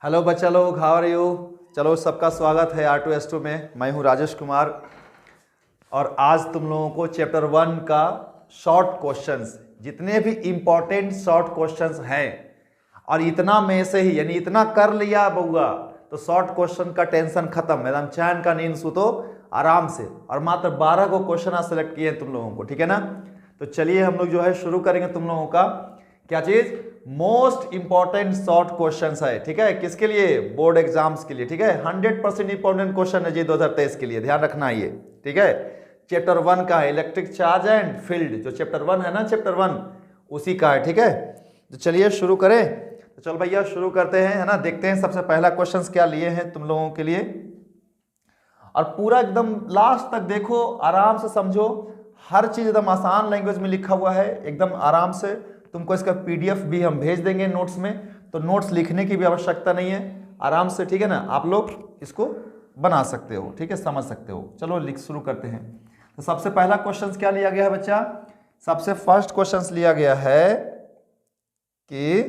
Hello बच्चा लोग, how are you. चलो, सबका स्वागत है R2S2 में। मैं हूं राजेश कुमार और आज तुम लोगों को चैप्टर 1 का शॉर्ट क्वेश्चंस, जितने भी इंपॉर्टेंट शॉर्ट क्वेश्चंस हैं, और इतना में से ही यानी इतना कर लिया बउआ तो शॉर्ट क्वेश्चन का टेंशन खत्म, एकदम चैन का नींद सुतो आराम से। और मात्र 12 को क्वेश्चन आज सेलेक्ट किए हैं तुम लोगों को, ठीक है ना। तो चलिए हम लोग जो है शुरू करेंगे तुम लोगों का क्या चीज, मोस्ट इंपॉर्टेंट शॉर्ट क्वेश्चंस है, ठीक है। किसके लिए? बोर्ड एग्जाम्स के लिए, ठीक है। 100% इंपॉर्टेंट क्वेश्चन है जी 2023 के लिए, ध्यान रखना ये, ठीक है। चैप्टर 1 का है इलेक्ट्रिक चार्ज एंड फील्ड, जो चैप्टर 1 है ना, चैप्टर 1 उसी का है, ठीक है। तो चलिए शुरू करें। तो चल भैया शुरू करते हैं, है ना। देखते हैं सबसे पहला क्वेश्चन क्या लिए हैं तुम लोगों के लिए, और पूरा एकदम लास्ट तक देखो, आराम से समझो। हर चीज एकदम आसान लैंग्वेज में लिखा हुआ है, एकदम आराम से। तुमको इसका PDF भी हम भेज देंगे नोट्स में, तो नोट्स लिखने की भी आवश्यकता नहीं है, आराम से, ठीक है ना। आप लोग इसको बना सकते हो, ठीक है, समझ सकते हो। चलो लिख शुरू करते हैं। तो सबसे पहला क्वेश्चन क्या लिया गया है बच्चा? सबसे फर्स्ट क्वेश्चन लिया गया है कि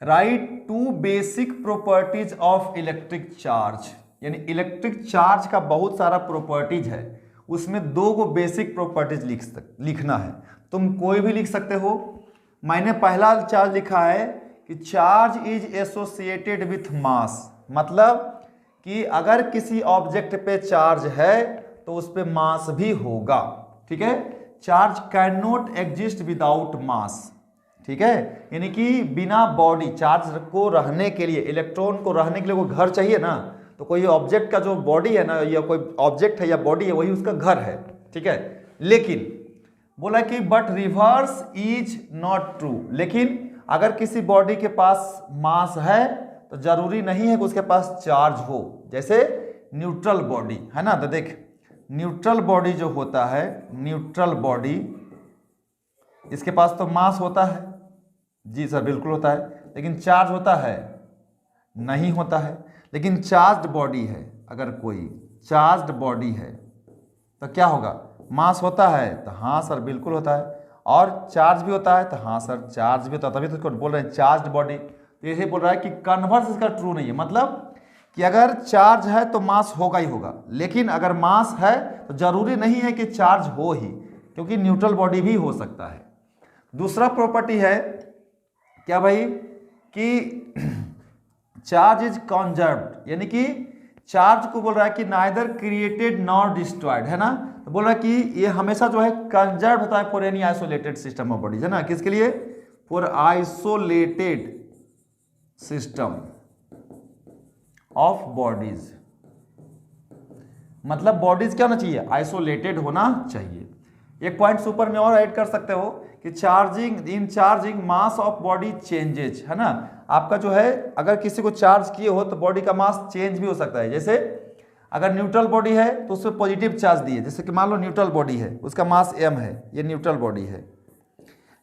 right 2 basic properties of electric charge. यानी इलेक्ट्रिक चार्ज का बहुत सारा प्रॉपर्टीज है, उसमें 2 को बेसिक प्रॉपर्टीज लिखना है। तुम कोई भी लिख सकते हो। मैंने पहला चार्ज लिखा है कि charge is associated with mass, मतलब कि अगर किसी ऑब्जेक्ट पे चार्ज है तो उस पे मास भी होगा, ठीक है। Charge can not exist without mass, ठीक है। यानी कि बिना बॉडी, चार्ज को रहने के लिए, इलेक्ट्रॉन को रहने के लिए कोई घर चाहिए ना, तो कोई ऑब्जेक्ट का जो बॉडी है ना, या कोई ऑब्जेक्ट है या बॉडी है, वही उसका घर है, ठीक है। लेकिन बोला कि but reverse is not true, लेकिन अगर किसी बॉडी के पास मास है तो जरूरी नहीं है कि उसके पास चार्ज हो। जैसे न्यूट्रल बॉडी है ना, तो देख न्यूट्रल बॉडी जो होता है, न्यूट्रल बॉडी, इसके पास तो मास होता है, जी सर बिल्कुल होता है, लेकिन चार्ज होता है? नहीं होता है। लेकिन चार्ज्ड बॉडी है, अगर कोई चार्ज्ड बॉडी है तो क्या होगा? मास होता है? तो हाँ सर बिल्कुल होता है। और चार्ज भी होता है? तो हाँ सर चार्ज भी होता है, तभी तो इसको बोल रहे हैं चार्ज्ड बॉडी। तो यही बोल रहा है कि कन्वर्स इसका ट्रू नहीं है, मतलब कि अगर चार्ज है तो मास होगा ही होगा, लेकिन अगर मास है तो जरूरी नहीं है कि चार्ज हो ही, क्योंकि न्यूट्रल बॉडी भी हो सकता है। दूसरा प्रॉपर्टी है क्या भाई, कि चार्ज इज कंजर्व्ड, यानी कि चार्ज को बोल रहा है कि नाइदर क्रिएटेड नॉर डिस्ट्रॉयड, है ना। तो बोल रहा है कि ये हमेशा जो है कंजर्व होता है for any isolated system of bodies, है ना। किसके लिए? For isolated system of bodies, मतलब बॉडीज क्या होना चाहिए? आइसोलेटेड होना चाहिए। एक पॉइंट ऊपर में और ऐड कर सकते हो कि charging mass of body changes, है ना। आपका जो है अगर किसी को चार्ज किए हो तो बॉडी का मास चेंज भी हो सकता है। जैसे अगर न्यूट्रल बॉडी है तो उस पर पॉजिटिव चार्ज दिए, जैसे कि मान लो न्यूट्रल बॉडी है, उसका मास m है, ये न्यूट्रल बॉडी है,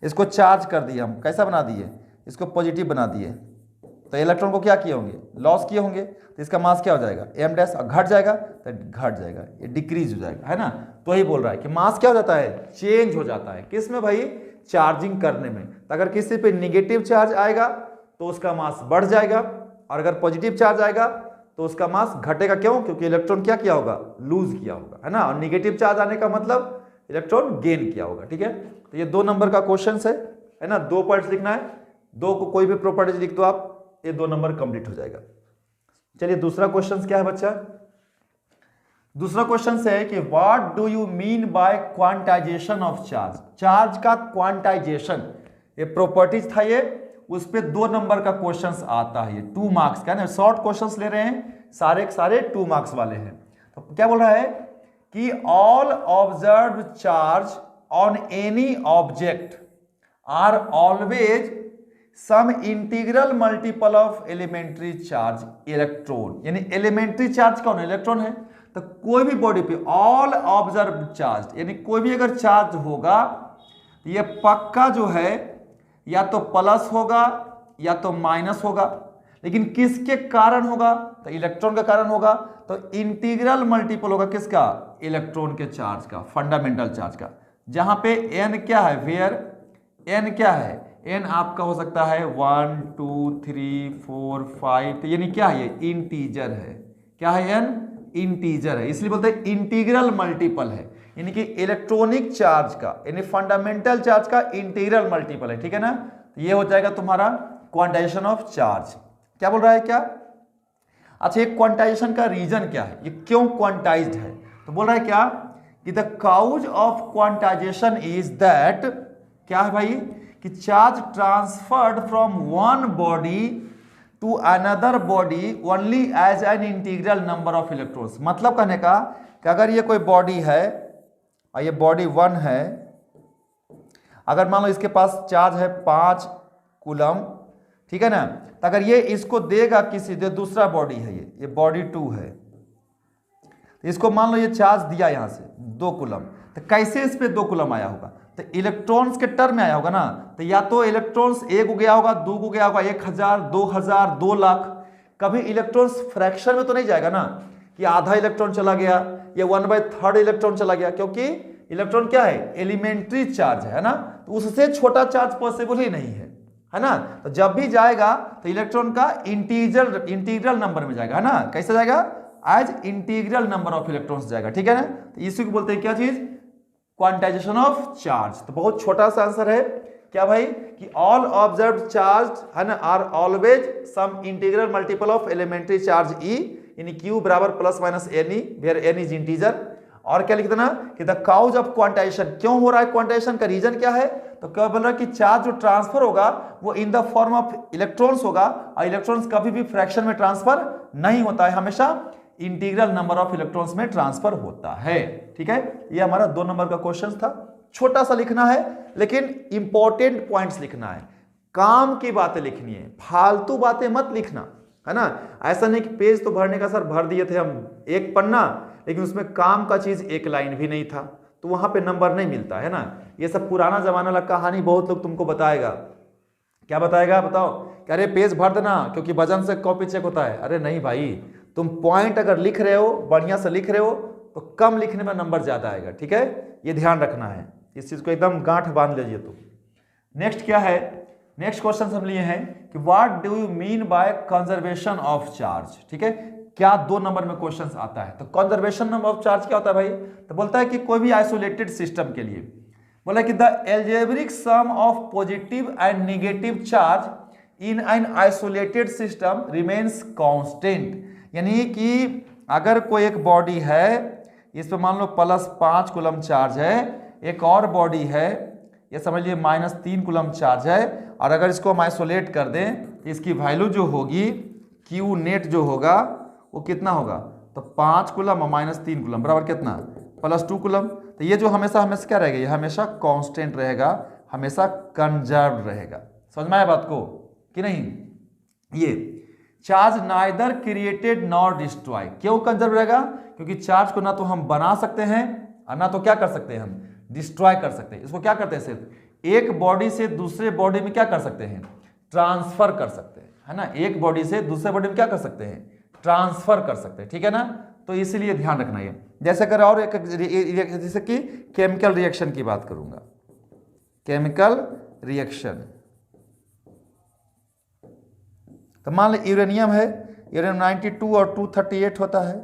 इसको चार्ज कर दिए हम, कैसा बना दिए? इसको पॉजिटिव बना दिए, तो इलेक्ट्रॉन को क्या किए होंगे? लॉस किए होंगे, तो इसका मास क्या हो जाएगा? m' और घट जाएगा तो घट जाएगा, ये डिक्रीज हो जाएगा, है ना। तो ही बोल रहा है कि मास क्या हो जाता है? चेंज हो जाता है। किस में भाई? चार्जिंग करने में। तो अगर किसी पे निगेटिव चार्ज आएगा तो उसका मास बढ़ जाएगा, और अगर पॉजिटिव चार्ज आएगा तो उसका मास घटेगा। क्यों? क्योंकि इलेक्ट्रॉन क्या किया होगा? लूज किया होगा, है ना। और निगेटिव चार्ज आने का मतलब इलेक्ट्रॉन गेन किया होगा, ठीक है। तो ये 2 नंबर का क्वेश्चन है ना। 2 पॉइंट्स लिखना है, 2 को कोई भी प्रॉपर्टीज लिख दो आप, ये 2 नंबर कंप्लीट हो जाएगा। चलिए दूसरा क्वेश्चन क्या है बच्चा? दूसरा क्वेश्चन है कि what do you mean by quantization of charge. Charge का क्वांटाइजेशन, ये प्रॉपर्टीज था, ये उस पे 2 नंबर का क्वेश्चन आता है, ये 2 मार्क्स का, ना शॉर्ट क्वेश्चंस ले रहे हैं, सारे के सारे 2 मार्क्स वाले हैं। तो क्या बोल रहा है कि all observed charge on any object are always some integral multiple of elementary charge electron. यानी एलिमेंट्री चार्ज कौन है? इलेक्ट्रॉन है। तो कोई भी बॉडी पे ऑल ऑब्जर्व्ड चार्ज, यानी कोई भी अगर चार्ज होगा तो ये पक्का जो है या तो प्लस होगा या तो माइनस होगा, लेकिन किसके कारण होगा? तो इलेक्ट्रॉन के कारण होगा। तो इंटीग्रल मल्टीपल होगा किसका? इलेक्ट्रॉन के चार्ज का, फंडामेंटल चार्ज का। जहां पे n क्या है? वेयर n क्या है? n आपका हो सकता है 1 2 3 4 5, तो यानी क्या है ये इंटीजर है। क्या है n इंटीजर है, इसलिए बोलते हैं इंटीग्रल मल्टीपल है, यानी कि इलेक्ट्रॉनिक चार्ज का यानी फंडामेंटल चार्ज का इंटीग्रल मल्टीपल है, ठीक है ना। तो ये हो जाएगा तुम्हारा क्वांटाइजेशन ऑफ चार्ज। क्या बोल रहा है क्या? अच्छा, ये क्वांटाइजेशन का रीजन क्या है, ये क्यों क्वांटाइज्ड है? तो बोल रहा है क्या कि the cause of quantization is that, क्या है भाई, कि charge transferred from one body to another body only as an integral number of electrons. मतलब कहने का कि अगर ये कोई बॉडी है और ये बॉडी 1 है, अगर मान लो इसके पास चार्ज है 5 कूलम, ठीक है ना, तो अगर ये इसको देगा किसी जो दूसरा बॉडी है, ये बॉडी 2 है, तो इसको मान लो ये चार्ज दिया यहां से 2 कूलम, तो कैसे इस पे 2 कूलम आया होगा? तो इलेक्ट्रॉन्स के टर्म में आया होगा ना, तो या तो इलेक्ट्रॉन्स 1 को गया होगा, 2 को गया होगा, 1000 2000 2 लाख। कभी इलेक्ट्रॉन्स फ्रैक्शन में तो नहीं जाएगा ना कि आधा इलेक्ट्रॉन चला गया या 1/3 इलेक्ट्रॉन चला गया, क्योंकि इलेक्ट्रॉन क्या है, एलिमेंट्री चार्ज है ना, तो उससे छोटा चार्ज पॉसिबल ही नहीं है ना। तो जब भी जाएगा तो इलेक्ट्रॉन का इंटीग्रल नंबर में जाएगा, है ना। कैसे जाएगा? As integral number of electrons जाएगा, ठीक है ना। तो इसी को बोलते हैं क्या चीज, क्वांटाइजेशन ऑफ चार्ज। तो बहुत छोटा सा आंसर है क्या भाई, कि ऑल ऑब्जर्व्ड चार्ज है ना are always some integral multiple of elementary charge e, यानी क्यू बराबर plus minus n e, where n is integer. और क्या लिख देना कि द काउज ऑफ क्वांटाइजेशन, क्यों हो रहा है क्वांटाइजेशन का रीजन क्या है? तो क्या बोल रहा है कि चार्ज जो ट्रांसफर होगा वो in the form of electrons होगा, और इलेक्ट्रॉन्स कभी भी फ्रैक्शन में ट्रांसफर नहीं होता है, हमेशा इंटीग्रल नंबर ऑफ इलेक्ट्रॉन्स में ट्रांसफर होता है, ठीक है। ये हमारा 2 नंबर का क्वेश्चन था, छोटा सा लिखना है लेकिन इंपॉर्टेंट पॉइंट्स लिखना है, काम की बातें लिखनी है, फालतू बातें मत लिखना, है ना। ऐसा नहीं कि पेज तो भरने का सर भर दिए थे हम 1 पन्ना, लेकिन उसमें काम का चीज 1 लाइन भी नहीं था, तो वहां पे नंबर नहीं मिलता है ना। ये सब पुराना जमाना वाला कहानी बहुत लोग तुमको बताएगा। क्या बताएगा बताओ? कि अरे पेज भर देना क्योंकि वजन से कॉपी चेक होता है। अरे नहीं भाई, तुम पॉइंट अगर लिख रहे हो, बढ़िया से लिख रहे हो, तो कम लिखने में नंबर ज्यादा आएगा, ठीक है। ये ध्यान रखना है, इस चीज को एकदम गांठ बांध लीजिए। तुम नेक्स्ट क्या है, नेक्स्ट क्वेश्चन हम लिए हैं कि what do you mean by conservation of charge, ठीक है। क्या 2 नंबर में क्वेश्चन आता है। तो कंजर्वेशन ऑफ चार्ज क्या होता है भाई? तो बोलता है कि कोई भी आइसोलेटेड सिस्टम के लिए बोला कि the algebraic sum of positive and negative charge in an isolated system remains constant, यानी कि अगर कोई एक बॉडी है, इस पे मान लो +5 कूलम चार्ज है, एक और बॉडी है, ये समझ लिए -3 कूलम चार्ज है, और अगर इसको हम आइसोलेट कर दें तो इसकी वैल्यू जो होगी क्यू नेट जो होगा वो कितना होगा? तो 5 कूलम और -3 कूलम बराबर कितना? +2 कूलम। तो ये जो हमेशा हमेशा क्या रहेगा, ये हमेशा कांस्टेंट रहेगा, हमेशा कंजर्व रहेगा। समझ में आया बात को कि नहीं? ये charge neither created nor destroy, क्यों कंजर्व रहेगा? क्योंकि चार्ज को ना तो हम बना सकते हैं और ना तो क्या कर सकते हैं, हम डिस्ट्रॉय कर सकते हैं। इसको क्या करते हैं, सिर्फ एक बॉडी से दूसरे बॉडी में क्या कर सकते हैं, ट्रांसफर कर सकते हैं, है ना। एक बॉडी से दूसरे बॉडी में क्या कर सकते हैं, ट्रांसफर कर सकते हैं, ठीक है ना। तो इसलिए ध्यान रखना है। जैसे अगर और एक जैसे कि केमिकल रिएक्शन की बात करूंगा, केमिकल रिएक्शन, तो मान लो यूरेनियम है, यूरेनियम 92 और 238 होता है।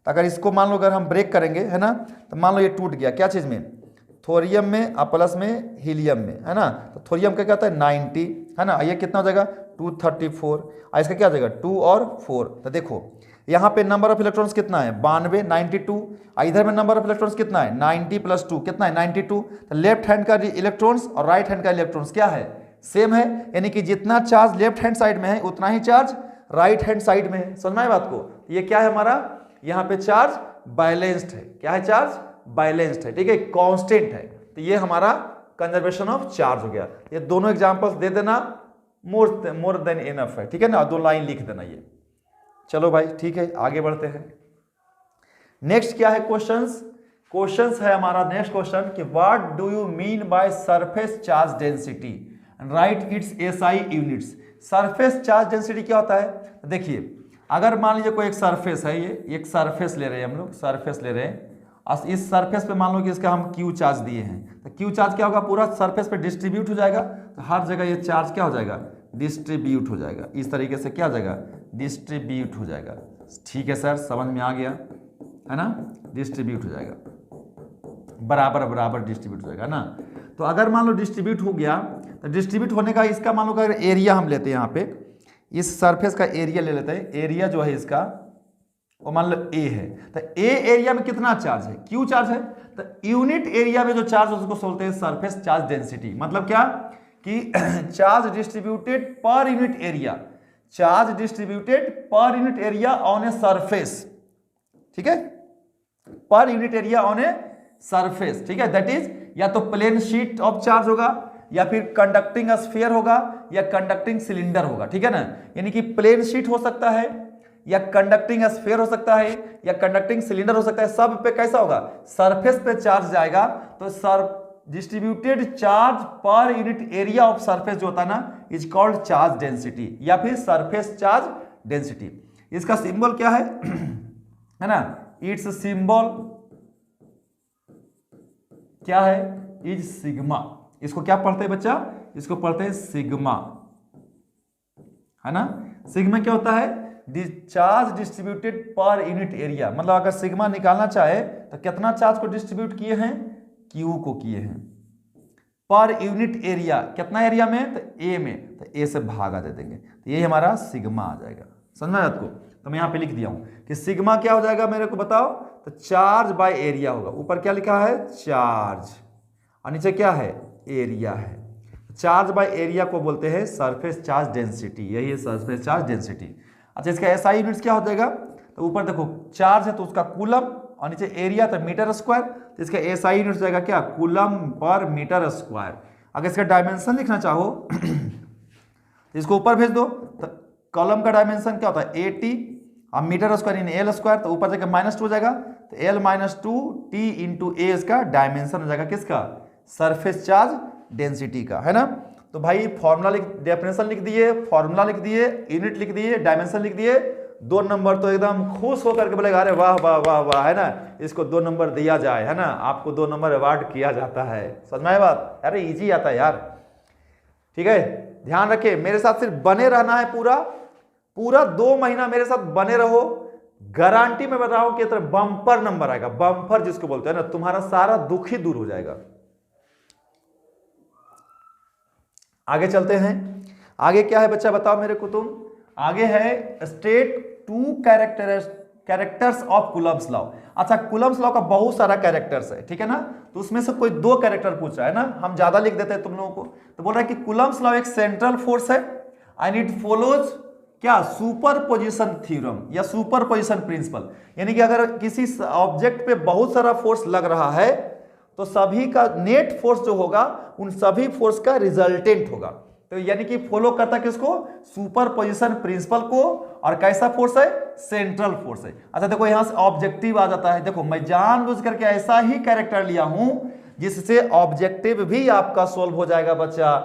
तो अगर इसको मान लो अगर हम ब्रेक करेंगे, है ना, तो मान लो ये टूट गया, क्या चीज़ में, थोरियम में और प्लस में हीलियम में, है ना। तो थोरियम का क्या होता है 90, है ना, ये कितना हो जाएगा 234, और इसका क्या हो जाएगा 2 और 4। तो देखो यहाँ पे नंबर ऑफ इलेक्ट्रॉन्स कितना है 92, 92, और इधर में नंबर ऑफ इलेक्ट्रॉन्स कितना है 90 + 2 कितना है 92। तो लेफ्ट हैंड का इलेक्ट्रॉन्स और राइट हैंड का इलेक्ट्रॉन्स क्या है, सेम है, यानी कि जितना चार्ज लेफ्ट हैंड साइड में है उतना ही चार्ज राइट हैंड साइड में है। समझ में आया बात को? ये क्या है हमारा, यहाँ पे चार्ज बैलेंस्ड है। क्या है, चार्ज बैलेंस्ड है, ठीक है, कांस्टेंट है। तो ये हमारा कंजर्वेशन ऑफ चार्ज हो गया। ये दोनों एग्जांपल्स दे देना, मोर देन इनफ है, ठीक है ना, 2 लाइन लिख देना ये। चलो भाई ठीक है, आगे बढ़ते हैं। नेक्स्ट क्या है क्वेश्चंस है हमारा नेक्स्ट क्वेश्चन कि what do you mean by surface charge density and right it's SI units. Surface charge density क्या होता है? देखिए अगर मान लीजिए कोई एक सरफेस है, ये एक सरफेस ले रहे हैं हम लोग, सरफेस ले रहे हैं, और इस सरफेस पे मान लो कि इसका हम क्यू चार्ज दिए हैं, तो क्यू चार्ज क्या होगा, पूरा सरफेस पे डिस्ट्रीब्यूट हो जाएगा, तो हर जगह ये चार्ज क्या हो जाएगा, डिस्ट्रीब्यूट हो जाएगा। इस तरीके से क्या हो जाएगा, डिस्ट्रीब्यूट हो जाएगा। ठीक है सर, समझ में आ गया है ना, डिस्ट्रीब्यूट हो जाएगा, बराबर बराबर डिस्ट्रीब्यूट हो जाएगा ना। तो अगर मान लो डिस्ट्रीब्यूट हो गया, तो डिस्ट्रीब्यूट होने का इसका मान लो अगर एरिया हम लेते हैं, यहाँ पे इस सरफेस का एरिया ले लेते हैं, एरिया जो है इसका वो मान लो ए है, तो ए एरिया में कितना चार्ज है, क्यू चार्ज है, तो यूनिट एरिया में जो चार्ज है उसको बोलते हैं सरफेस चार्ज डेंसिटी। मतलब क्या कि charge distributed per unit area, charge distributed per unit area on a surface, ठीक है, per unit area on a surface, ठीक है, दैट इज या तो प्लेन शीट ऑफ चार्ज होगा, या फिर कंडक्टिंग स्फीयर होगा, या कंडक्टिंग सिलेंडर होगा, ठीक है ना। यानी कि प्लेन शीट हो सकता है, या कंडक्टिंग स्फीयर हो सकता है, या कंडक्टिंग सिलेंडर हो सकता है। सब पे कैसा होगा, सरफेस पे चार्ज जाएगा, तो sir distributed charge per unit area of surface जो होता है ना, इज कॉल्ड चार्ज डेंसिटी, या फिर सरफेस चार्ज डेंसिटी। इसका सिंबल क्या है है ना, इट्स सिंबल क्या है, इज सिग्मा। इसको क्या पढ़ते हैं बच्चा, इसको पढ़ते हैं सिग्मा, है ना। सिग्मा क्या होता है, charge distributed per unit area. मतलब अगर सिग्मा निकालना चाहे तो कितना चार्ज को डिस्ट्रीब्यूट किए हैं, क्यू को किए हैं, पर यूनिट एरिया, कितना एरिया में, तो ए में, तो ए से भागा दे देंगे, तो ये हमारा सिग्मा आ जाएगा। समझ में आपको, तो मैं यहाँ पे लिख दिया हूं कि सिग्मा क्या हो जाएगा, मेरे को बताओ, तो चार्ज बाय एरिया होगा। ऊपर क्या लिखा है, चार्ज, और नीचे क्या है, एरिया है। चार्ज बाय एरिया को बोलते हैं सरफेस चार्ज डेंसिटी, यही है सरफेस चार्ज डेंसिटी। अच्छा, इसका एसआई यूनिट्स क्या हो जाएगा, तो ऊपर देखो चार्ज है तो उसका कूलम, और नीचे एरिया तो मीटर स्क्वायर, तो इसका एसआई यूनिट जाएगा क्या, कूलम पर मीटर स्क्वायर। अगर इसका डायमेंशन लिखना चाहो तो इसको ऊपर भेज दो, तो कॉलम का डायमेंशन क्या होता है 80, अब metre square in L square, तो ऊपर जाकर -2 हो जाएगा, तो एल -2 टी इंटू ए इसका डायमेंशन हो जाएगा, किसका, सरफेस चार्ज डेंसिटी का, है ना। तो भाई फॉर्मूला डेफिनेशन लिख दिए, फॉर्मूला लिख दिए, यूनिट लिख दिए, डायमेंशन लिख दिए, 2 नंबर तो एकदम खुश होकर के बोलेगा, अरे वाह वाह वाह वाह, है ना, इसको 2 नंबर दिया जाए, है ना, आपको 2 नंबर अवार्ड किया जाता है। समझ में आया बात, अरे इजी आता है यार, ठीक है। ध्यान रखे, मेरे साथ सिर्फ बने रहना है, पूरा 2 महीना मेरे साथ बने रहो, गारंटी में बता रहा हूं कि तरह बम्पर नंबर आएगा, बम्पर जिसको बोलते हैं ना, तुम्हारा सारा दुख ही दूर हो जाएगा। आगे चलते हैं, आगे क्या है बच्चा बताओ मेरे को तुम, आगे है state 2 characters of Coulomb's law. अच्छा, कूलम्ब्स लॉ का बहुत सारा कैरेक्टर्स है, ठीक है ना, तो उसमें से कोई 2 कैरेक्टर पूछ रहा है ना, हम ज्यादा लिख देते हैं तुम लोगों को। तो बोल रहा है कि कूलम्ब्स लॉ एक सेंट्रल फोर्स है एंड इट फॉलोज क्या, सुपरपोजिशन थ्योरम या सुपरपोजिशन प्रिंसिपल। यानी कि अगर किसी ऑब्जेक्ट पे बहुत सारा फोर्स लग रहा है तो सभी का नेट फोर्स जो होगा उन सभी फोर्स का रिजल्टेंट होगा। तो यानी कि फॉलो करता है किसको, सुपरपोजिशन प्रिंसिपल को, और कैसा फोर्स है, सेंट्रल फोर्स है। अच्छा देखो यहां से ऑब्जेक्टिव आ जाता है, देखो मैं जानबूझ करके ऐसा ही कैरेक्टर लिया हूं जिससे ऑब्जेक्टिव भी आपका सोल्व हो जाएगा बच्चा।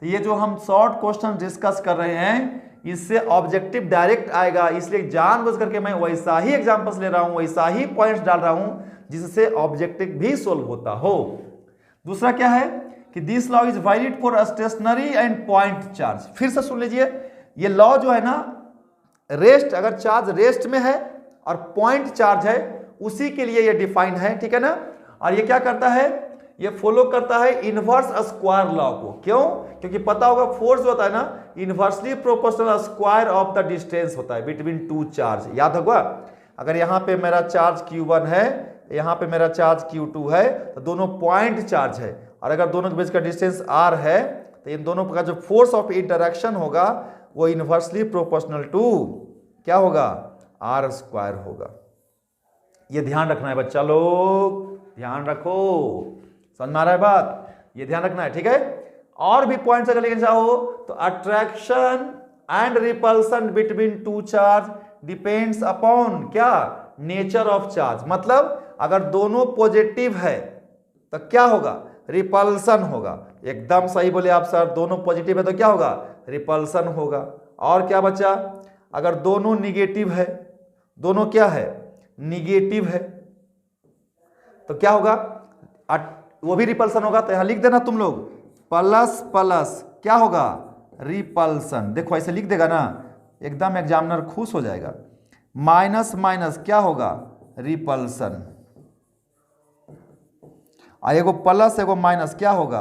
तो ये जो हम शॉर्ट क्वेश्चन डिस्कस कर रहे हैं इससे ऑब्जेक्टिव डायरेक्ट आएगा, इसलिए जानबूझ करके मैं वैसा ही एग्जांपल्स ले रहा हूं, वैसा ही पॉइंट्स डाल रहा हूं जिससे ऑब्जेक्टिव भी सोल्व होता हो। दूसरा क्या है कि this law is valid for stationary and point charge. फिर से सुन लीजिए, ये लॉ जो है ना, रेस्ट, अगर चार्ज रेस्ट में है और पॉइंट चार्ज है उसी के लिए ये डिफाइन है, ठीक है ना। और ये क्या करता है, ये फॉलो करता है इनवर्स स्क्वायर लॉ को। क्यों, क्योंकि पता होगा फोर्स जो होता है ना, inversely proportional square of the distance होता है बिटवीन 2 चार्ज। याद होगा, अगर यहाँ पे मेरा चार्ज Q1 है, यहाँ पे मेरा चार्ज Q2 है, तो दोनों पॉइंट चार्ज है, और अगर दोनों के बीच का डिस्टेंस r है तो इन दोनों का जो फोर्स ऑफ इंटरेक्शन होगा वो इनवर्सली प्रोपोर्शनल टू क्या होगा, r² होगा। ये ध्यान रखना है बच्चा लोग, ध्यान रखो, समझ में आ रहा है बात, ये ध्यान रखना है, ठीक है। और भी पॉइंट्स अगर लेके जाओ तो attraction and repulsion between 2 charge depends upon क्या, नेचर ऑफ चार्ज। मतलब अगर दोनों पॉजिटिव है तो क्या होगा, रिपल्सन होगा। एकदम सही बोले आप सर, दोनों पॉजिटिव है तो क्या होगा, रिपल्सन होगा। और क्या बच्चा, अगर दोनों निगेटिव है, दोनों क्या है, निगेटिव है, तो क्या होगा, वो भी रिपल्सन होगा, तो यहां लिख देना तुम लोग प्लस प्लस क्या होगा, रिपल्सन। देखो ऐसे लिख देगा ना, एकदम एग्जामिनर खुश हो जाएगा। माइनस माइनस क्या होगा, रिपल्सन। और एगो प्लस एगो माइनस क्या होगा,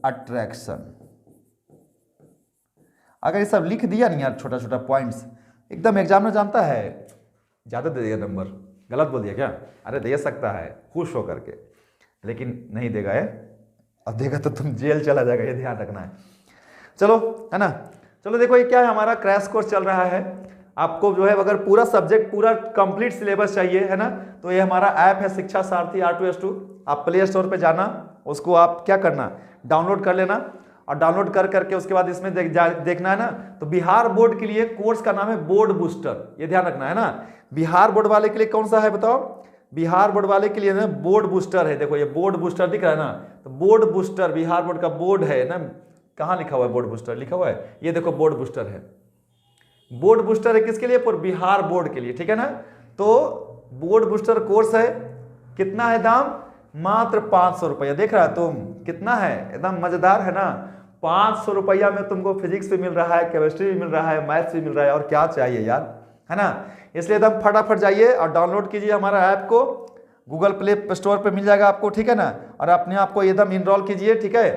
अट्रैक्शन। अगर ये सब लिख दिया नहीं यार, छोटा छोटा पॉइंट्स, एकदम एग्जामिनर जानता है ज़्यादा दे देगा नंबर। गलत बोल दिया क्या, अरे दे सकता है खुश होकर के, लेकिन नहीं देगा है, और देगा तो तुम जेल चला जाएगा, ये ध्यान रखना है। चलो है ना, चलो देखो ये क्या है, हमारा क्रैश कोर्स चल रहा है। आपको जो है अगर पूरा सब्जेक्ट पूरा कंप्लीट सिलेबस चाहिए है ना, तो ये हमारा ऐप है शिक्षा सारथी R2S2। आप प्ले स्टोर पे जाना, उसको आप क्या करना, डाउनलोड कर लेना, और डाउनलोड कर करके उसके बाद इसमें देखना है ना, तो बिहार बोर्ड के लिए कोर्स का नाम है बोर्ड बूस्टर, ये ध्यान रखना है ना। बिहार बोर्ड वाले के लिए कौन सा है बताओ, बिहार बोर्ड वाले के लिए ना बोर्ड बूस्टर है। देखो ये बोर्ड बूस्टर दिख रहा है ना, तो बोर्ड बूस्टर बिहार बोर्ड का बोर्ड है ना, कहाँ लिखा हुआ है बोर्ड बूस्टर, लिखा हुआ है, ये देखो बोर्ड बूस्टर है। बोर्ड बूस्टर है किसके लिए, पर बिहार बोर्ड के लिए, ठीक है ना। तो बोर्ड बूस्टर कोर्स है, कितना है दाम, मात्र 500 रुपया। देख रहा है तुम कितना है, एकदम मजेदार है ना। 500 रुपया में तुमको फिजिक्स भी मिल रहा है, केमिस्ट्री भी मिल रहा है, मैथ्स भी मिल रहा है, और क्या चाहिए यार, है ना। इसलिए एकदम फटाफट जाइए और डाउनलोड कीजिए हमारा ऐप को, गूगल प्ले स्टोर पे मिल जाएगा आपको, ठीक है ना। और अपने आप को एकदम इनरोल कीजिए, ठीक है।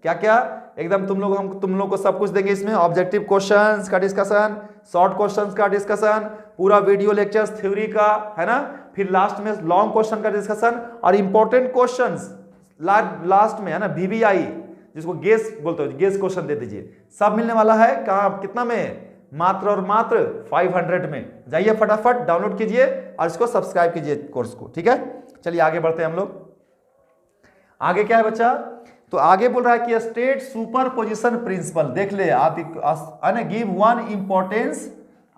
क्या क्या एकदम हम तुम लोग को सब कुछ देंगे इसमें, ऑब्जेक्टिव क्वेश्चंस का डिस्कशन, शॉर्ट क्वेश्चंस का डिस्कशन, पूरा वीडियो लेक्चर्स थ्योरी का, है ना। फिर लास्ट में लॉन्ग क्वेश्चन का डिस्कशन, और इंपॉर्टेंट क्वेश्चंस लास्ट में, है ना, VBI जिसको गेस बोलते हो, गेस क्वेश्चन दे दीजिए। सब मिलने वाला है कहाँ, कितना में, मात्र और मात्र 500 में। जाइए फटाफट डाउनलोड कीजिए और इसको सब्सक्राइब कीजिए कोर्स को, ठीक है। चलिए आगे बढ़ते हैं हम लोग। आगे क्या है बच्चा, तो आगे बोल रहा है कि स्टेट सुपर पोजिशन प्रिंसिपल। देख ले आप, गिव वन इंपॉर्टेंस,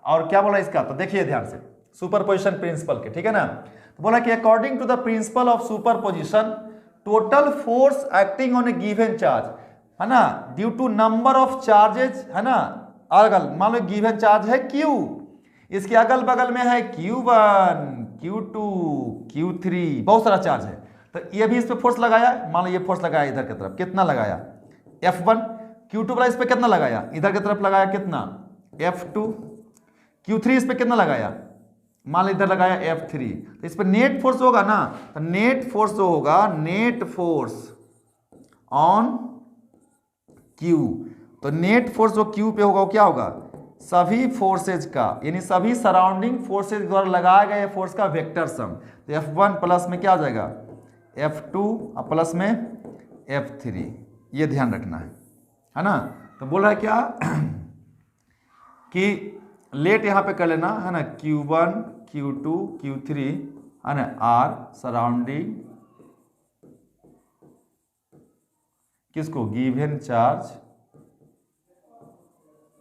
और क्या बोला इसका, तो देखिए ध्यान से, सुपर पोजिशन प्रिंसिपल के, ठीक है ना। तो बोला कि according to the principle of superposition, total force acting on a given charge, है ना, due to number of charges, है ना, अगल मान लो गिवन चार्ज है Q, इसके अगल बगल में है Q1, Q2, Q3, बहुत सारा चार्ज है। तो ये भी इस पे फोर्स लगाया, मान लो ये फोर्स लगाया इधर की तरफ, कितना लगाया, F1, Q2 वाला इस पे कितना लगाया, इधर की तरफ लगाया कितना, F2, Q3 इस पे कितना लगाया, मान लो इधर लगाया F3। तो इस पे नेट फोर्स होगा ना, तो नेट फोर्स जो होगा, नेट फोर्स ऑन Q, तो नेट फोर्स जो Q पे होगा वो क्या होगा, सभी फोर्सेज का, यानी सभी सराउंडिंग फोर्सेज द्वारा लगाए गए फोर्स का वेक्टर सम। तो F1 प्लस में क्या आ जाएगा, F2 और प्लस में F3, ये ध्यान रखना है ना। तो बोल रहा है क्या कि लेट यहां पे कर लेना, है ना, Q1, Q2, Q3, है ना, आर सराउंडिंग किसको, गिवन चार्ज,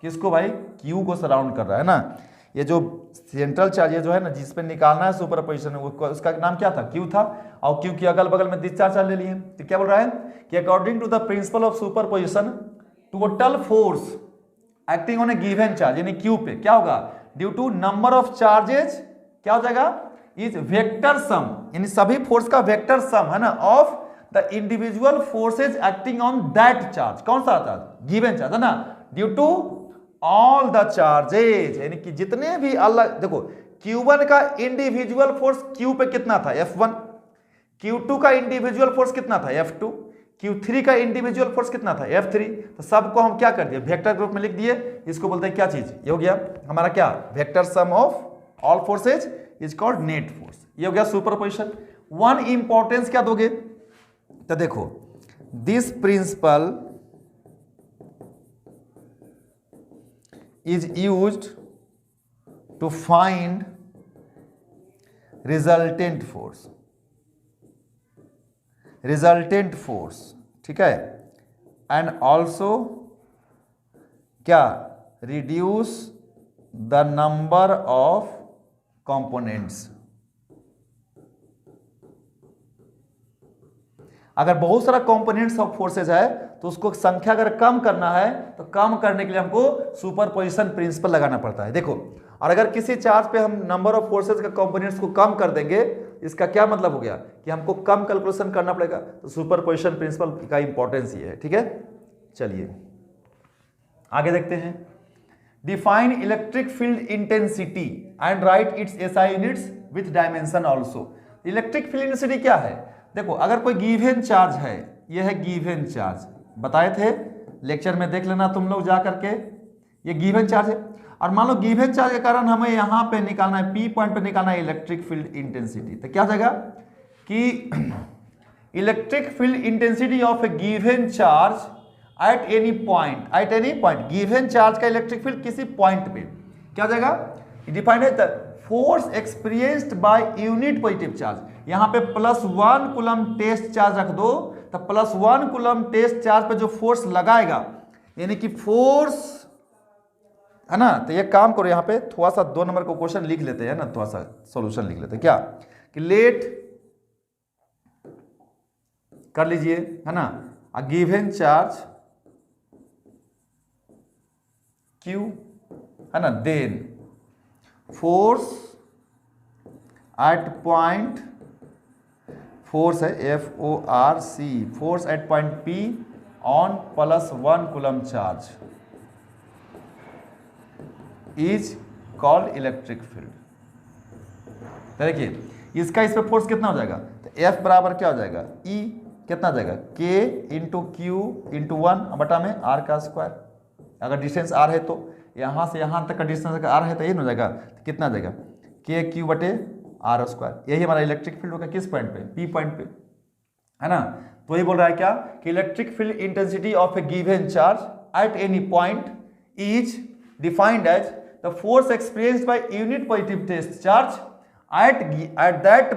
किसको भाई, Q को सराउंड कर रहा है ना। ये जो सेंट्रल चार्ज ये जो है ना, जिस पे निकालना है सुपर पोजिशन, उसका नाम क्या था, Q था, और Q के अगल बगल में डिस्चार्ज चार्ज ले लिए। तो क्या बोल रहा है कि according to the principle of superposition, total force acting on a given charge, यानी Q पे क्या होगा, due to number of charges, क्या हो जाएगा, इज वेक्टर सम, यानी सभी फोर्स का वेक्टर सम, है ना, of the individual forces acting on that charge. कौन सा चार्ज, गिवन चार्ज, है ना, due to all the charges, यानी कि जितने भी अलग, देखो Q1 का इंडिविजुअल फोर्स Q पे कितना था, F1, Q2 का इंडिविजुअल फोर्स कितना था, F2, Q3 का इंडिविजुअल फोर्स कितना था, F3। तो सबको हम क्या कर दिए, वेक्टर ग्रुप में लिख दिए। इसको बोलते हैं क्या चीज, ये हो गया हमारा क्या, vector sum of all forces is called net force, ये हो गया सुपरपोजिशन। वन इंपॉर्टेंस क्या दोगे, तो देखो this principle is used to find resultant force, ठीक है, and also क्या, reduce the number of components। अगर बहुत सारा कंपोनेंट्स ऑफ फोर्सेज है तो उसको संख्या अगर कम करना है तो कम करने के लिए हमको सुपरपोजिशन प्रिंसिपल लगाना पड़ता है। देखो, और अगर किसी चार्ज पे हम नंबर ऑफ फोर्सेज के कंपोनेंट्स को कम कर देंगे इसका क्या मतलब हो गया कि हमको कम कैलकुलेशन करना पड़ेगा। तो सुपरपोजिशन प्रिंसिपल का इंपॉर्टेंस ये है, ठीक है। चलिए आगे देखते हैं। Define electric field intensity and right it's SI units with dimension also. Electric field intensity क्या है? देखो, अगर कोई गिवन चार्ज है, ये है गिवन चार्ज, बताए थे लेक्चर में, देख लेना तुम लोग जा करके, ये गिवन चार्ज है। और मान लो गिवन चार्ज के कारण हमें यहां पे निकालना है, पी पॉइंट पे निकालना है इलेक्ट्रिक फील्ड इंटेंसिटी। तो क्या हो जाएगा कि electric field intensity of a given charge at any point, given charge का इलेक्ट्रिक फील्ड किसी पॉइंट पे क्या हो जाएगा, डिफाइंड है the force experienced by unit positive charge. यहां पे +1 कूलम टेस्ट चार्ज रख दो, तो +1 कूलम टेस्ट चार्ज पे जो फोर्स लगाएगा, यानी कि फोर्स है ना। तो ये काम करो, यहाँ पे थोड़ा सा 2 नंबर का क्वेश्चन लिख लेते हैं ना, थोड़ा सा सॉल्यूशन लिख लेते हैं। क्या कि लेट कर लीजिए, है ना, अ गिवन चार्ज Q, है ना, then force at point, force है FORC, force at point P on +1 coulomb charge is called electric field. देखिए इसका इस पे फोर्स कितना हो जाएगा, तो F बराबर क्या हो जाएगा, E कितना हो जाएगा, K into Q into 1/r का स्क्वायर। अगर डिस्टेंस r है तो यहाँ से यहाँ तक का डिस्टेंस अगर r है तो ये हो जाएगा, तो कितना आ जाएगा, KQ/r²। यही हमारा इलेक्ट्रिक फील्ड होगा किस पॉइंट पे, P पॉइंट पे, है ना। तो ये बोल रहा है क्या कि electric field intensity of a given charge at any point is defined as the force experienced by unit positive test charge at that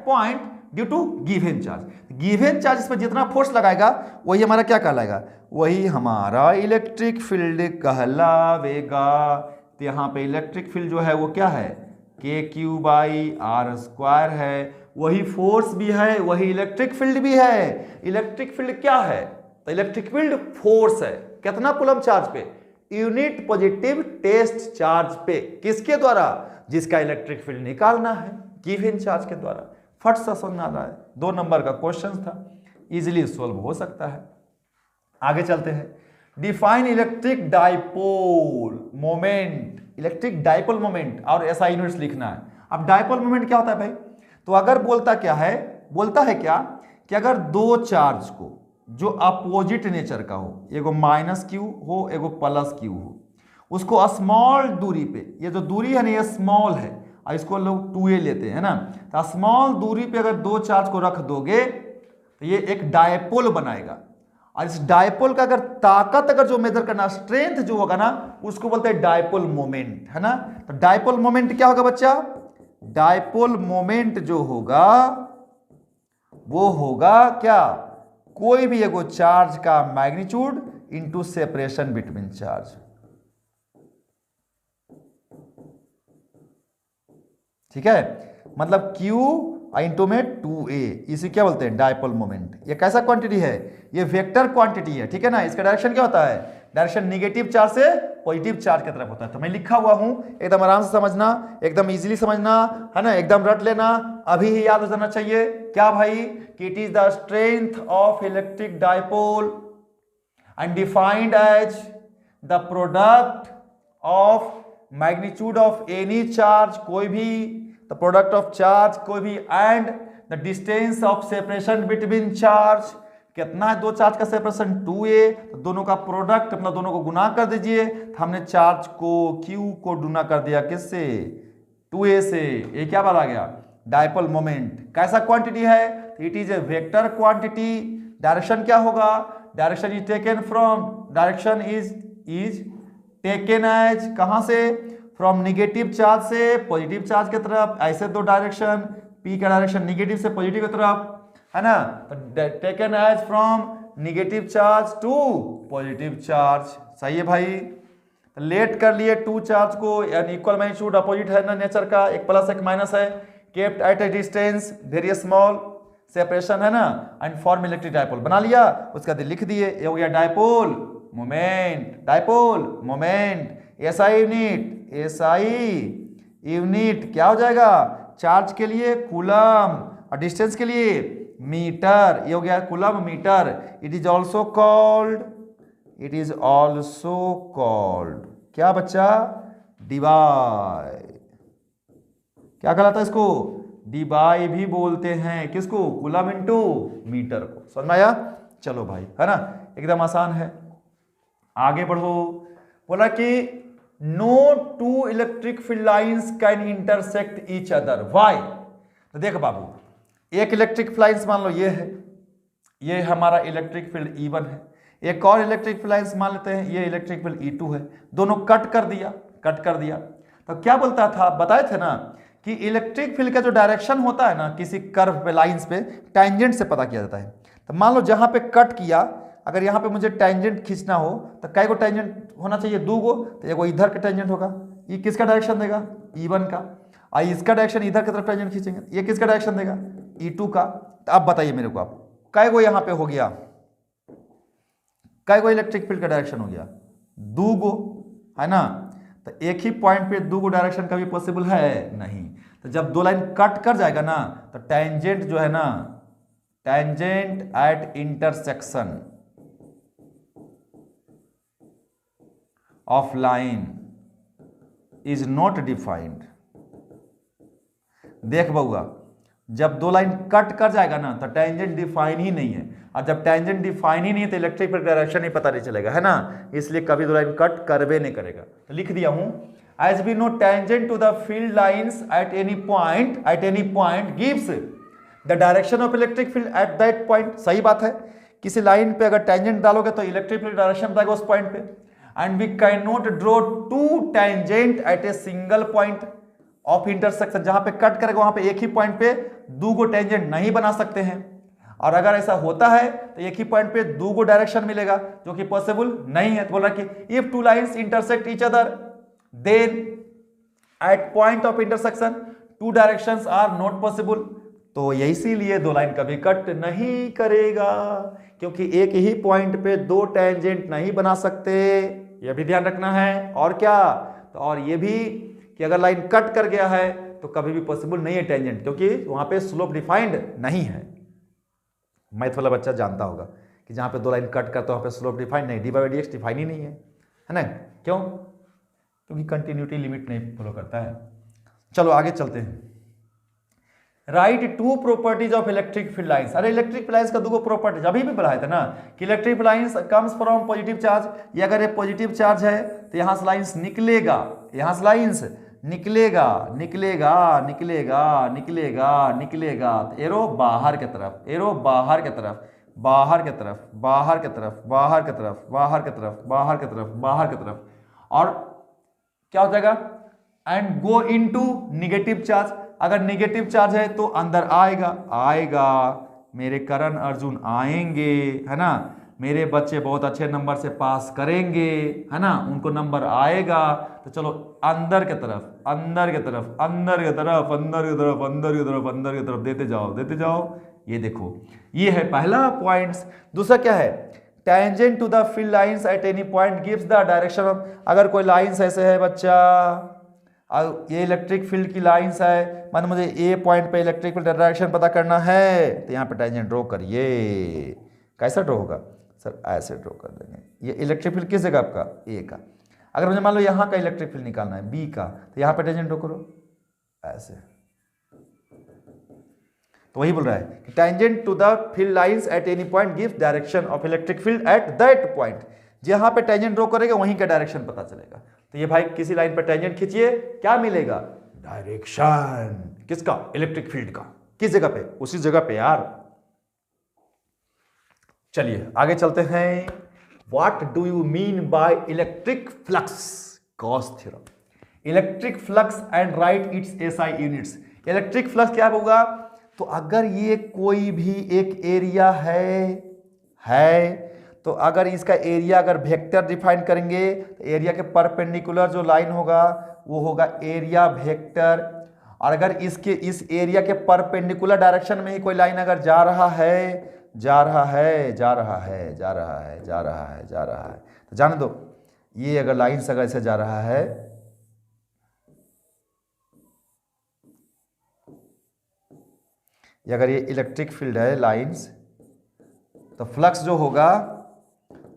point due to given charge। given charge पर जितना फोर्स लगाएगा वही हमारा क्या कहलाएगा, वही हमारा electric field कहलावेगा। तो यहाँ पे इलेक्ट्रिक फील्ड जो है वो क्या है, KQ/r² है, वही फोर्स भी है, वही इलेक्ट्रिक फील्ड भी है। इलेक्ट्रिक फील्ड क्या है, तो इलेक्ट्रिक फील्ड फोर्स है, कितना कूलम चार्ज पे, यूनिट पॉजिटिव टेस्ट चार्ज पे, किसके द्वारा, जिसका इलेक्ट्रिक फील्ड निकालना है, गिवन चार्ज के द्वारा। फट सा समझ आ रहा है, 2 नंबर का क्वेश्चन था, इजीली सॉल्व हो सकता है। आगे चलते हैं। Define electric dipole moment, electric dipole moment और एसआई यूनिट्स लिखना है। अब डाइपोल मोमेंट क्या होता है भाई, तो अगर बोलता क्या है, बोलता है क्या कि अगर 2 चार्ज को जो अपोजिट नेचर का हो, एगो -Q हो एगो +Q हो, उसको स्मॉल दूरी पे, ये जो दूरी है ना ये स्मॉल है और इसको लोग 2a लेते हैं ना, तो स्मॉल दूरी पे अगर 2 चार्ज को रख दोगे तो ये एक डायपोल बनाएगा। और इस डायपोल का अगर ताकत अगर जो मेजर करना, स्ट्रेंथ जो होगा ना, उसको बोलते हैं डायपोल मोमेंट, है ना। तो डायपोल मोमेंट क्या होगा बच्चा, डायपोल मोमेंट जो होगा वो होगा क्या, कोई भी एगो चार्ज का magnitude into separation between charge. ठीक है, मतलब Q इंटू में 2a, इसे क्या बोलते हैं, डायपोल मोमेंट। ये कैसा क्वांटिटी है, ये वेक्टर क्वांटिटी है, ठीक है ना। इसका डायरेक्शन क्या होता है, डायरेक्शन निगेटिव चार्ज से पॉजिटिव चार्ज की तरफ होता है। तो मैं लिखा हुआ हूं, एकदम आराम से समझना, एकदम इजीली समझना, है ना, एकदम रट लेना, अभी ही याद हो जाना चाहिए। क्या भाई, कि it is the strength of electric dipole and defined as the product of magnitude of any charge, कोई भी, द प्रोडक्ट ऑफ चार्ज कोई भी, and the distance of separation between charge. कितना है 2 चार्ज का सेपरेशन, 2a, तो दोनों का प्रोडक्ट मतलब दोनों को गुना कर दीजिए। तो हमने चार्ज को Q को गुना कर दिया किससे, 2a से। ये क्या बात आ गया, डायपोल मोमेंट। कैसा क्वांटिटी है, it is a vector quantity. Direction क्या होगा, direction is taken from, direction is taken as, कहां से, फ्रॉम निगेटिव चार्ज से पॉजिटिव चार्ज की तरफ। ऐसे 2 डायरेक्शन, P का डायरेक्शन निगेटिव से पॉजिटिव की तरफ, है ना। तो taken as from negative charge to positive charge. सही है भाई। तो लेट कर लिए 2 चार्ज को, यानी इक्वल मैग्नीट्यूड, अपोजिट है ना नेचर का, एक प्लस एक माइनस है, kept at A distance very small, separation है ना, एंड फॉर्म इलेक्ट्रिक डायपोल बना लिया। उसका लिख दिए, ये हो गया dipole moment, dipole moment. SI unit, SI unit क्या हो जाएगा, चार्ज के लिए कूलम और डिस्टेंस के लिए मीटर, ये हो गया coulomb metre. It is also called, it is also called क्या बच्चा, डिबाई। क्या कहलाता है इसको, डिबाई भी बोलते हैं। किसको, कूलम इनटू मीटर को। समझ में आया? चलो भाई, है ना, एकदम आसान है। आगे बढ़ो। बोला कि no two electric field lines can intersect each other, why? तो देख बाबू, एक इलेक्ट्रिक फील्ड लाइंस मान लो ये है, ये हमारा इलेक्ट्रिक फील्ड E1 है। एक और इलेक्ट्रिक फील्ड लाइंस मान लेते हैं, ये इलेक्ट्रिक फील्ड E2 है। दोनों कट कर दिया, कट कर दिया। तो क्या बोलता था, बताए थे ना कि इलेक्ट्रिक फील्ड का जो डायरेक्शन होता है ना किसी कर्व पे, लाइंस पे, टैंजेंट से पता किया जाता है। तो मान लो जहां पे कट किया, अगर यहां पे मुझे टैंजेंट खींचना हो तो कै गो टैंजेंट होना चाहिए, 2 गो। तो एगो इधर का टैंजेंट होगा, ये किसका डायरेक्शन देगा, E1 का। और इसका डायरेक्शन इधर की तरफ टैंजेंट खींचेंगे, ये किसका डायरेक्शन देगा, E2 का। तो अब बताइए मेरे को, आप कै गो यहां पे हो गया, कै गो इलेक्ट्रिक फील्ड का डायरेक्शन हो गया, 2 गो, है ना। तो एक ही पॉइंट पे 2 गो डायरेक्शन कभी पॉसिबल है नहीं। तो जब 2 लाइन कट कर जाएगा ना, तो टैंजेंट जो है ना, tangent at intersection of line is not defined. देख बउआ, जब 2 लाइन कट कर जाएगा ना तो टैंजेंट डिफाइन ही नहीं है, और जब टैंजेंट डिफाइन ही नहीं है तो इलेक्ट्रिक फील्ड डायरेक्शन ही पता नहीं चलेगा, है ना। इसलिए कभी 2 लाइन कट करवे नहीं करेगा। तो लिख दिया हूं, as we know tangent to the field lines at any point gives the direction of electric field at that point. सही बात है, किसी लाइन पे अगर टैंजेंट डालोगे तो इलेक्ट्रिक फील्ड डायरेक्शन बताएगा उस पॉइंट पे। And we can not draw 2 tangent at a single point of intersection. जहां पे कट करेगा वहां पे एक ही पॉइंट पे 2 गो टैंजेंट नहीं बना सकते हैं, और अगर ऐसा होता है तो एक ही पॉइंट पे 2 गो डायरेक्शन मिलेगा, जो कि पॉसिबल नहीं है। तो बोल रहा कि if 2 lines intersect each other then at point of intersection 2 directions are not possible. तो इसीलिए 2 लाइन कभी कट नहीं करेगा, क्योंकि एक ही पॉइंट पे 2 टैंजेंट नहीं बना सकते। यह भी ध्यान रखना है। और क्या, तो और ये भी कि अगर लाइन कट कर गया है तो कभी भी पॉसिबल नहीं है टैंजेंट, क्योंकि वहां पे स्लोप डिफाइंड नहीं है। मैथ वाला बच्चा जानता होगा कि जहां पे 2 लाइन कट करते वहां पे स्लोप डिफाइंड नहीं, dy/dx डिफाइन ही नहीं है, है ना। क्यों, क्योंकि कंटिन्यूटी लिमिट नहीं फॉलो करता है। चलो आगे चलते हैं। Right 2 properties of electric field lines. अरे इलेक्ट्रिक फील्ड लाइंस का 2 प्रॉपर्टीज अभी भी पढ़ाया था ना, कि electric field lines comes from positive charge. ये अगर ये पॉजिटिव चार्ज है तो यहां से लाइंस निकलेगा, यहां से लाइंस निकलेगा निकलेगा निकलेगा निकलेगा निकलेगा, तो एरो बाहर की तरफ, एरो बाहर की तरफ, बाहर की तरफ, बाहर की तरफ, बाहर की तरफ, बाहर की तरफ, बाहर की तरफ, बाहर की तरफ, और क्या हो जाएगा, and go into negative charge. अगर नेगेटिव चार्ज है तो अंदर आएगा, आएगा, मेरे करण अर्जुन आएंगे, है ना, मेरे बच्चे बहुत अच्छे नंबर से पास करेंगे, है ना, उनको नंबर आएगा। तो चलो अंदर की तरफ, अंदर की तरफ, अंदर की तरफ, अंदर की तरफ, अंदर की तरफ, अंदर की तरफ देते जाओ, देते जाओ। ये देखो, ये है पहला पॉइंट। दूसरा क्या है, tangent to the field lines at any point gives the direction of. अगर कोई लाइंस ऐसे है बच्चा, ये इलेक्ट्रिक फील्ड की लाइंस है, मान मुझे ए पॉइंट पे इलेक्ट्रिक फील्ड डायरेक्शन पता करना है, तो यहाँ पे टेंजेंट ड्रॉ करिए। कैसा ड्रॉ होगा सर, ऐसे ड्रॉ कर देंगे। ये इलेक्ट्रिक फील्ड किस जगह आपका, ए का। अगर मुझे मान लो यहाँ का इलेक्ट्रिक फील्ड निकालना है बी का, तो यहाँ पे टेंजेंट ड्रॉ करो ऐसे। तो वही बोल रहा है कि tangent to the field lines at any point gives direction of electric field at that point. जहां पे टेंजेंट ड्रॉ करेगा वहीं का डायरेक्शन पता चलेगा। तो ये भाई किसी लाइन पर टेंजेंट खींचिए, क्या मिलेगा, डायरेक्शन किसका, इलेक्ट्रिक फील्ड का। किस जगह पे, उसी जगह पे यार। चलिए आगे चलते हैं। What do you mean by electric flux, Gauss theorem. Electric flux and right it's SI units. Electric flux क्या होगा, तो अगर ये कोई भी एक एरिया है तो अगर इसका एरिया अगर वेक्टर डिफाइन करेंगे तो एरिया के परपेंडिकुलर जो लाइन होगा वो होगा एरिया वेक्टर। और अगर इसके इस एरिया के परपेंडिकुलर डायरेक्शन में ही कोई लाइन अगर जा रहा है, जा रहा है, जा रहा है, जा रहा है, जा रहा है, जा रहा है, तो जाने दो, ये अगर लाइन अगर ऐसे जा रहा है अगर ये इलेक्ट्रिक फील्ड है लाइंस, तो फ्लक्स जो होगा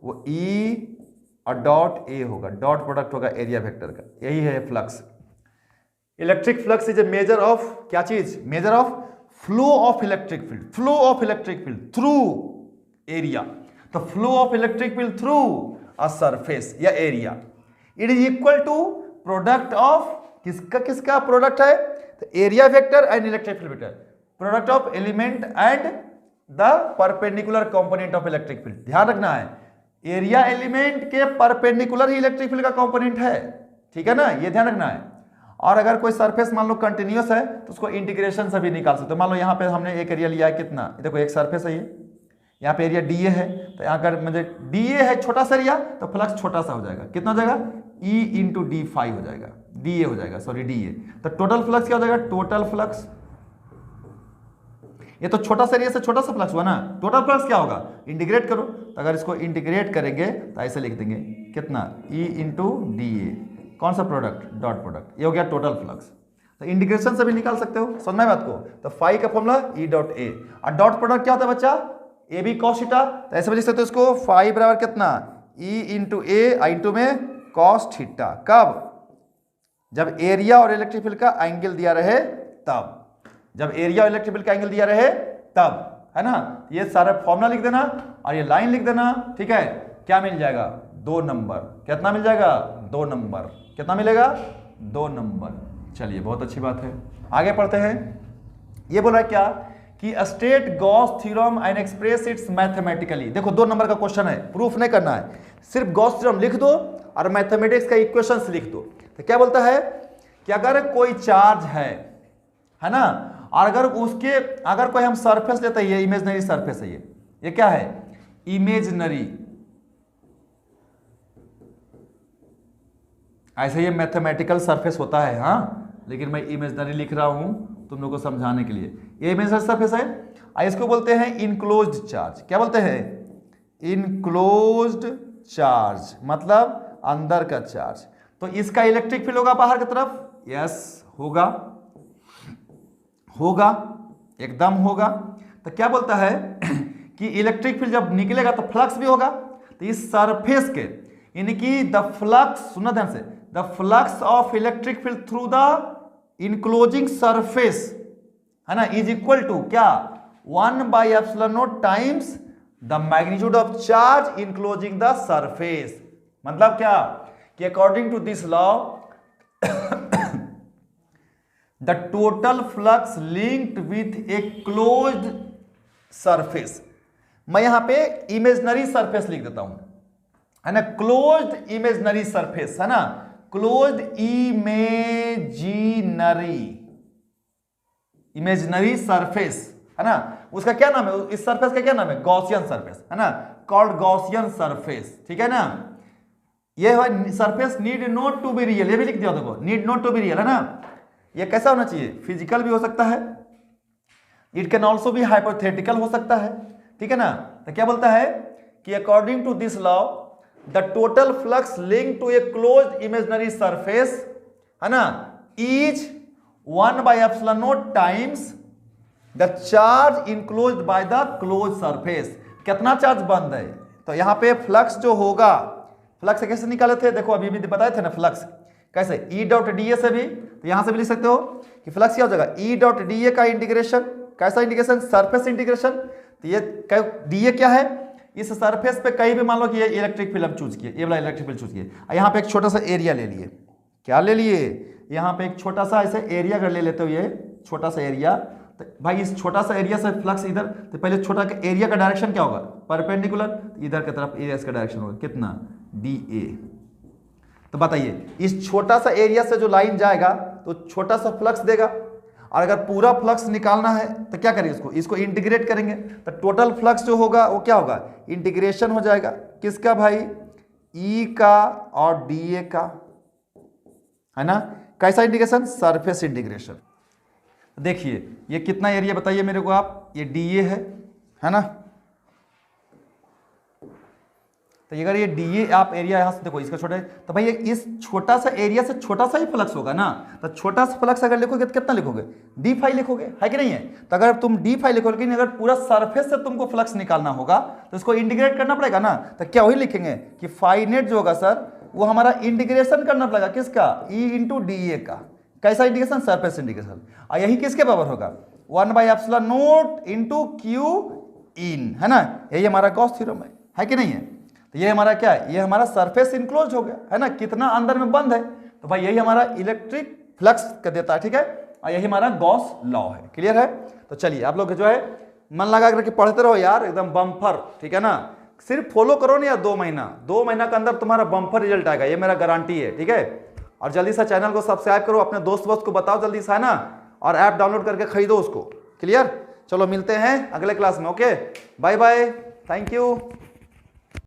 वो ई और डॉट ए होगा, डॉट प्रोडक्ट होगा एरिया वेक्टर का, यही है flux. Electric flux is a measure of क्या चीज, measure of flow of electric field, flow of electric field through area. तो flow of electric field through a surface या area, it is equal to product of किसका किसका product है, तो area vector and electric field vector, product of element and the perpendicular component of electric field. ध्यान रखना है, area element के perpendicular ही electric field का कंपोनेंट है, ठीक है ना, ये ध्यान रखना है। और अगर कोई सरफेस मान लो कंटिन्यूअस है तो उसको इंटीग्रेशन से भी निकाल सकते हो। मान लो यहाँ पे हमने एक एरिया लिया है, कितना, देखो एक सरफेस है ये, यहाँ पे एरिया डी ए है, तो यहाँ अगर मुझे डी ए है छोटा सा एरिया, तो फ्लक्स छोटा सा हो जाएगा, कितना हो जाएगा, ई इंटू डी फाइव हो जाएगा, डी ए हो जाएगा, सॉरी डी ए। तो टोटल फ्लक्स क्या हो जाएगा, टोटल फ्लक्स, ये तो छोटा सा एरिया से छोटा सा फ्लक्स हुआ ना, टोटल फ्लक्स क्या होगा, इंटीग्रेट करो, तो अगर इसको इंटीग्रेट करेंगे तो ऐसे लिख देंगे, कितना, ई इंटू डी ए, कौन सा प्रोडक्ट, डॉट प्रोडक्ट, ये हो गया टोटल फ्लक्स। तो इंटीग्रेशन से भी निकाल सकते हो, समझना है बात को। तो फाई का फॉर्मूला ई डॉट ए, और डॉट प्रोडक्ट क्या होता है बच्चा, ए बी कॉस थीटा, तो ऐसे भी लिख सकते हो इसको, फाई बराबर कितना, ई इंटू ए आई इंटू में कॉस थीटा, कब, जब एरिया और इलेक्ट्रिक फील्ड का एंगल दिया रहे तब, जब एरिया और इलेक्ट्रिक फील्ड का एंगल दिया रहे तब, है ना। ये सारा फॉर्मूला लिख देना और ये लाइन लिख देना, ठीक है। क्या मिल जाएगा, 2 नंबर, कितना मिल जाएगा, 2 नंबर, कितना मिलेगा, 2 नंबर। चलिए बहुत अच्छी बात है, आगे पढ़ते हैं। ये बोल रहा है क्या कि state Gauss theorem and express it's mathematically. देखो 2 नंबर का क्वेश्चन है, प्रूफ नहीं करना है, सिर्फ गॉस थ्योरम लिख दो और मैथमेटिक्स का इक्वेशंस लिख दो। तो क्या बोलता है कि अगर कोई चार्ज है ना, और अगर कोई हम सरफेस लेते हैं, ये इमेजिनरी सरफेस है, ये क्या है, इमेजिनरी, ऐसे ये मैथमेटिकल सरफेस होता है, हाँ, लेकिन मैं इमेजिनरी लिख रहा हूं तुम लोगों को समझाने के लिए। ये इमेजिनरी सरफेस है, इसको बोलते हैं इनक्लोज्ड चार्ज। क्या बोलते हैं, इनक्लोज्ड चार्ज, मतलब अंदर का चार्ज। तो इसका इलेक्ट्रिक फील्ड होगा बाहर की तरफ, यस होगा, होगा, एकदम होगा। तो क्या बोलता है कि इलेक्ट्रिक फील्ड जब निकलेगा तो फ्लक्स भी होगा। तो इस सरफेस के, यानी कि द फ्लक्स, सुना ध्यान से, the flux of electric field through the enclosing surface, है ना, इज इक्वल टू क्या, 1/ε0 times the magnitude of charge enclosing the surface. मतलब क्या कि according to this law the total flux linked with a closed surface. मैं यहां पे imaginary surface लिख देता हूं, है ना, क्लोज्ड इमेजिनरी सरफेस, है ना, क्लोज्ड इमेजिनरी सरफेस, है ना। उसका क्या नाम है, इस सरफेस का क्या नाम है, गॉसियन सरफेस, है ना, कॉल्ड गॉसियन सरफेस, ठीक है ना। ये है surface need not to be real, ये भी लिख दिया देखो, need not to be real, है ना। ये कैसा होना चाहिए, फिजिकल भी हो सकता है, इट कैन ऑल्सो भी हाइपोथेटिकल हो सकता है, ठीक है ना। तो क्या बोलता है कि according to this law the total flux link to a closed imaginary surface, है ना, is 1/ε0 times the charge enclosed by the close surface. कितना चार्ज बंद है, तो यहां पे फ्लक्स जो होगा, फ्लक्स कैसे निकाले थे, देखो अभी भी बताए थे ना फ्लक्स कैसे, ई डॉट डी ए से भी, तो यहां से भी लिख सकते हो कि फ्लक्स क्या हो जाएगा, ई डॉट डी ए का इंटीग्रेशन, कैसा इंटीग्रेशन, सरफेस इंटीग्रेशन। तो ये डी ए क्या है, इस सरफेस पे कहीं भी मान लो कि ये इलेक्ट्रिक फील्ड हम चूज किए, ये वाला इलेक्ट्रिक फील्ड चूज किए, यहाँ पे एक छोटा सा एरिया ले लिए, क्या ले लिए, यहाँ पे एक छोटा सा ऐसे एरिया अगर ले लेते हो, ये छोटा सा एरिया, तो भाई इस छोटा सा एरिया से फ्लक्स इधर, तो पहले छोटा एरिया का डायरेक्शन क्या होगा, परपेंडिकुलर, इधर की तरफ एरिया का डायरेक्शन होगा कितना, डी ए। तो बताइए इस छोटा सा एरिया से जो लाइन जाएगा तो छोटा सा फ्लक्स देगा, और अगर पूरा फ्लक्स निकालना है तो क्या करेंगे, इसको इंटीग्रेट करेंगे, तो टोटल फ्लक्स जो होगा वो क्या होगा, इंटीग्रेशन हो जाएगा, किसका भाई, ई का और डी ए का, है ना। कैसा इंटीग्रेशन, सरफेस इंटीग्रेशन। देखिए ये कितना एरिया बताइए मेरे को आप, ये डी ए है ना। तो अगर ये डी आप एरिया यहाँ से देखो इसका छोटा है, तो भाई इस छोटा सा एरिया से छोटा सा ही फ्लक्स होगा ना, तो छोटा सा फ्लक्स अगर लिखोगे तो कितना लिखोगे, डी फाई लिखोगे, है कि नहीं है। तो अगर तुम डी फाई लिखोगे, लेकिन अगर पूरा सरफेस से तुमको फ्लक्स निकालना होगा तो इसको इंटीग्रेट करना पड़ेगा ना, तो क्या वही लिखेंगे कि फाई नेट जो होगा सर वो हमारा इंटीग्रेशन करना पड़ेगा किसका, ई इंटू डी ए का। कैसा इंटीग्रेशन, सरफेस इंटीग्रेशन। और यही किसके बराबर होगा, 1/ε0 इंटू क्यू इन, है ना। यही हमारा गॉस थ्योरम है कि नहीं है। तो ये हमारा क्या है, ये हमारा सरफेस इनक्लोज हो गया, है ना, कितना अंदर में बंद है। तो भाई यही हमारा इलेक्ट्रिक फ्लक्स कर देता है, ठीक है। और यही हमारा गॉस लॉ है, क्लियर है। तो चलिए आप लोग जो है मन लगा करके पढ़ते रहो यार, एकदम बम्पर, ठीक है ना। सिर्फ फॉलो करो ना यार, 2 महीना के अंदर तुम्हारा बम्पर रिजल्ट आएगा, ये मेरा गारंटी है, ठीक है। और जल्दी से चैनल को सब्सक्राइब करो, अपने दोस्त को बताओ जल्दी से, है ना, और ऐप डाउनलोड करके खरीदो उसको, क्लियर। चलो मिलते हैं अगले क्लास में, okay, bye bye, thank you.